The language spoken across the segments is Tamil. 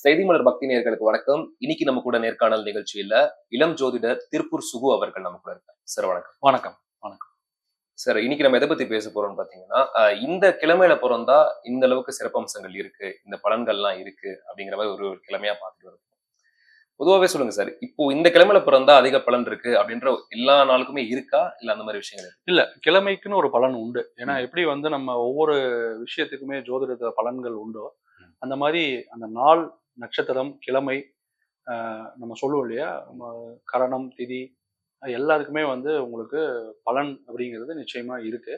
செய்தி மலர் பக்தி நேயர்களுக்கு வணக்கம். இன்னைக்கு நம்ம கூட நேர்காணல் நிகழ்ச்சியில இளம் ஜோதிடர் திருப்பூர் சுகு அவர்கள் நம்ம கூட இருக்காங்க. சார் வணக்கம். வணக்கம். வணக்கம் சார், இன்னைக்கு நம்ம எதை பத்தி பேச போறோம்னு பாத்தீங்கன்னா, இந்த கிழமையில பிறந்தா இந்த அளவுக்கு சிறப்பம்சங்கள் இருக்கு, இந்த பலன்கள்லாம் இருக்கு அப்படிங்கிற மாதிரி ஒரு ஒரு கிழமையா பார்த்துட்டு வரோம். பொதுவாவே சொல்லுங்க சார், இப்போ இந்த கிழமையில பிறந்தா அதிக பலன் இருக்கு அப்படின்ற எல்லா நாளுக்குமே இருக்கா, இல்ல அந்த மாதிரி விஷயங்கள் இருக்கு? இல்ல, கிழமைக்குன்னு ஒரு பலன் உண்டு. ஏன்னா எப்படி வந்து நம்ம ஒவ்வொரு விஷயத்துக்குமே ஜோதிடத்துல பலன்கள் உண்டோ, அந்த மாதிரி அந்த நாள், நட்சத்திரம், கிழமை, நம்ம சொல்லுவோம் இல்லையா, நம்ம கரணம், திதி எல்லாருக்குமே வந்து உங்களுக்கு பலன் அப்படிங்கிறது நிச்சயமா இருக்கு.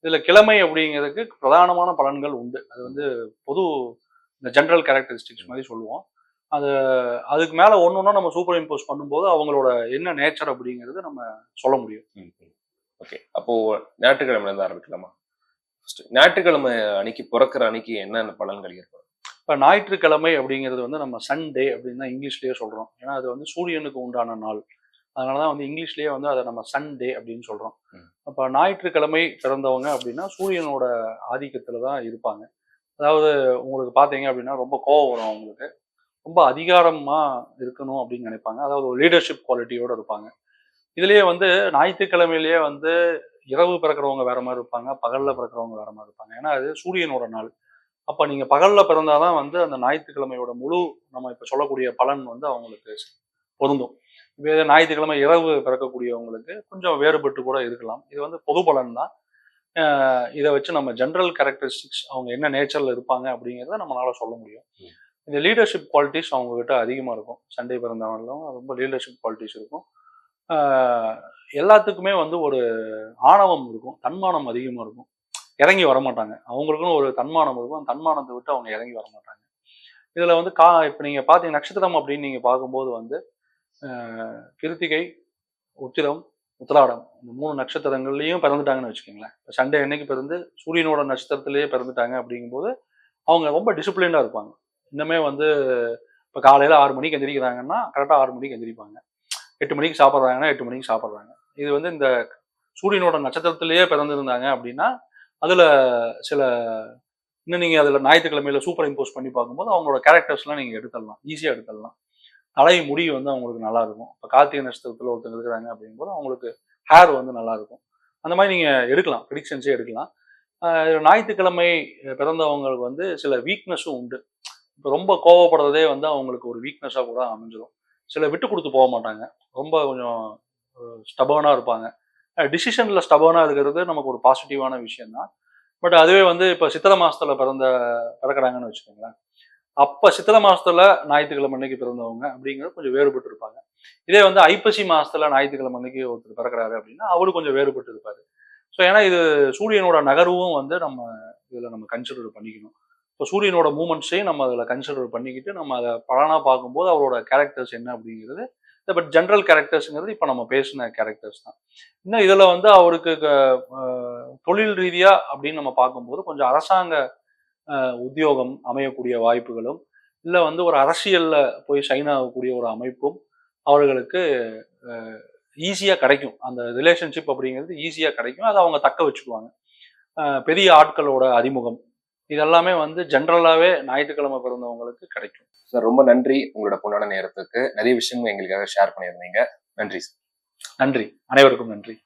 இதுல கிழமை அப்படிங்கிறதுக்கு பிரதானமான பலன்கள் உண்டு. அது வந்து பொது இந்த ஜென்ரல் கேரக்டரிஸ்டிக்ஸ் மாதிரி சொல்லுவோம். அது அதுக்கு மேல ஒன்னொன்னா நம்ம சூப்பர் இம்போஸ் பண்ணும்போது அவங்களோட என்ன நேச்சர் அப்படிங்கிறது நம்ம சொல்ல முடியும். ஓகே, அப்போ ஞாயிற்றுக்கிழமையில இருந்து ஆரம்பிக்கலாமா? ஞாயிற்றுக்கிழமை அன்னைக்கு பிறக்கிற அன்னைக்கு என்னென்ன பலன்கள் ஏற்படும்? இப்போ ஞாயிற்றுக்கிழமை அப்படிங்கிறது வந்து நம்ம சண்டே அப்படின்னு தான் இங்கிலீஷ்லயே சொல்றோம். ஏன்னா அது வந்து சூரியனுக்கு உண்டான நாள். அதனாலதான் வந்து இங்கிலீஷ்லயே வந்து அதை நம்ம சண்டே அப்படின்னு சொல்றோம். அப்ப ஞாயிற்றுக்கிழமை பிறந்தவங்க அப்படின்னா சூரியனோட ஆதிக்கத்துல தான் இருப்பாங்க. அதாவது உங்களுக்கு பாத்தீங்க அப்படின்னா ரொம்ப கோவம் வரும் அவங்களுக்கு. ரொம்ப அதிகாரமா இருக்கணும் அப்படின்னு நினைப்பாங்க. அதாவது ஒரு லீடர்ஷிப் குவாலிட்டியோட இருப்பாங்க. இதுலயே வந்து ஞாயிற்றுக்கிழமையிலேயே வந்து இரவு பிறக்கிறவங்க வேற மாதிரி இருப்பாங்க, பகல்ல பிறக்கிறவங்க வேற மாதிரி இருப்பாங்க. ஏன்னா அது சூரியனோட நாள். அப்ப நீங்க பகல்ல பிறந்தாதான் வந்து அந்த ஞாயிற்றுக்கிழமையோட முழு நம்ம இப்ப சொல்லக்கூடிய பலன் வந்து அவங்களுக்கு பொருந்தும். இப்ப ஞாயிற்றுக்கிழமை இரவு பிறக்கக்கூடியவங்களுக்கு கொஞ்சம் வேறுபட்டு கூட இருக்கலாம். இது வந்து பொது பலன் தான். இதை வச்சு நம்ம ஜென்ரல் கேரக்டரிஸ்டிக்ஸ் அவங்க என்ன நேச்சர்ல இருப்பாங்க அப்படிங்கிறத நம்மளால சொல்ல முடியும். இந்த லீடர்ஷிப் குவாலிட்டிஸ் அவங்க கிட்ட அதிகமா இருக்கும். சண்டே பிறந்தவங்களும் ரொம்ப லீடர்ஷிப் குவாலிட்டிஸ் இருக்கும். எல்லாத்துக்குமே வந்து ஒரு ஆணவம் இருக்கும், தன்மானம் அதிகமா இருக்கும். இறங்கி வரமாட்டாங்க. அவங்களுக்குன்னு ஒரு தன்மானம் இருக்கும். அந்த தன்மானத்தை விட்டு அவங்க இறங்கி வரமாட்டாங்க. இதுல வந்து இப்ப நீங்க பாத்தீங்க நட்சத்திரம் அப்படின்னு நீங்க பார்க்கும்போது வந்து கிருத்திகை, உத்திரம், உத்திராடம் இந்த 3 நட்சத்திரங்கள்லயும் பிறந்துட்டாங்கன்னு வச்சுக்கோங்களேன். இப்போ சண்டே அன்னைக்கு பிறந்து சூரியனோட நட்சத்திரத்திலேயே பிறந்துட்டாங்க அப்படிங்கும்போது அவங்க ரொம்ப டிசிப்ளின்டா இருப்பாங்க. இன்னுமே வந்து இப்போ காலையில 6 மணிக்கு எந்திரிக்கிறாங்கன்னா கரெக்டாக 6 மணிக்கு எந்திரிப்பாங்க. 8 மணிக்கு சாப்பிட்றாங்கன்னா 8 மணிக்கு சாப்பிட்றாங்க. இது வந்து இந்த சூரியனோட நட்சத்திரத்திலேயே பிறந்திருந்தாங்க அப்படின்னா அதுல சில இன்னும் நீங்க அதுல ஞாயிற்றுக்கிழமையில சூப்பர் இம்போஸ் பண்ணி பார்க்கும்போது அவங்களோட கேரக்டர்ஸ்லாம் நீங்க எடுத்துடலாம், ஈஸியா எடுத்துடலாம். தலை முடி வந்து அவங்களுக்கு நல்லா இருக்கும். இப்போ கார்த்திகை நட்சத்திரத்துல ஒருத்தங்க இருக்கிறாங்க அப்படிங்கும்போது அவங்களுக்கு ஹேர் வந்து நல்லா இருக்கும். அந்த மாதிரி நீங்க எடுக்கலாம், ப்ரிடிக்ஷன்ஸே எடுக்கலாம். ஞாயிற்றுக்கிழமை பிறந்தவங்களுக்கு வந்து சில வீக்னஸும் உண்டு. இப்போ ரொம்ப கோவப்படுறதே வந்து அவங்களுக்கு ஒரு வீக்னஸாக கூட அமைஞ்சிடும். சில விட்டு கொடுத்து போக மாட்டாங்க. ரொம்ப கொஞ்சம் ஸ்டபர்னாக இருப்பாங்க. டிசிஷனில் ஸ்டபர்னாக இருக்கிறது நமக்கு ஒரு பாசிட்டிவான விஷயம் தான். பட் அதுவே வந்து இப்போ சித்திரை மாசத்துல பிறக்கிறாங்கன்னு வச்சுக்கோங்களேன். அப்ப சித்திரை மாசத்துல ஞாயிற்றுக்கிழமை அன்னைக்கு பிறந்தவங்க அப்படிங்கிறது கொஞ்சம் வேறுபட்டு இருப்பாங்க. இதே வந்து ஐப்பசி மாசத்துல ஞாயிற்றுக்கிழமை அன்னைக்கு ஒருத்தர் பிறக்கிறாரு அப்படின்னா அவரு கொஞ்சம் வேறுபட்டு இருப்பாரு. ஸோ ஏன்னா இது சூரியனோட நகர்வும் வந்து நம்ம இதுல நம்ம கன்சிடர் பண்ணிக்கணும். இப்போ சூரியனோட மூமெண்ட்ஸையும் நம்ம அதில் கன்சிடர் பண்ணிக்கிட்டு நம்ம அதை பலனா பார்க்கும்போது அவரோட கேரக்டர்ஸ் என்ன அப்படிங்கிறது. பட் ஜென்ரல் கேரக்டர்ஸ்ங்கிறது இப்போ நம்ம பேசின கேரக்டர்ஸ் தான். இன்னும் இதுல வந்து அவருக்கு தொழில் ரீதியா அப்படின்னு நம்ம பார்க்கும்போது கொஞ்சம் அரசாங்க உத்தியோகம் அமையக்கூடிய வாய்ப்புகளும், இல்லை வந்து ஒரு அரசியல்ல போய் ஷைன் ஆகக்கூடிய ஒரு அமைப்பும் அவர்களுக்கு ஈஸியா கிடைக்கும். அந்த ரிலேஷன்ஷிப் அப்படிங்கிறது ஈஸியா கிடைக்கும். அதை அவங்க தக்க வச்சுக்குவாங்க. பெரிய ஆட்களோட அறிமுகம் இதெல்லாமே வந்து ஜென்ரலாவே ஞாயிற்றுக்கிழமை பிறந்தவங்களுக்கு கிடைக்கும். சார், ரொம்ப நன்றி உங்களோட பொன்னான நேரத்துக்கு. நிறைய விஷயங்கள் எங்களுக்காக ஷேர் பண்ணியிருந்தீங்க. நன்றி சார். நன்றி. அனைவருக்கும் நன்றி.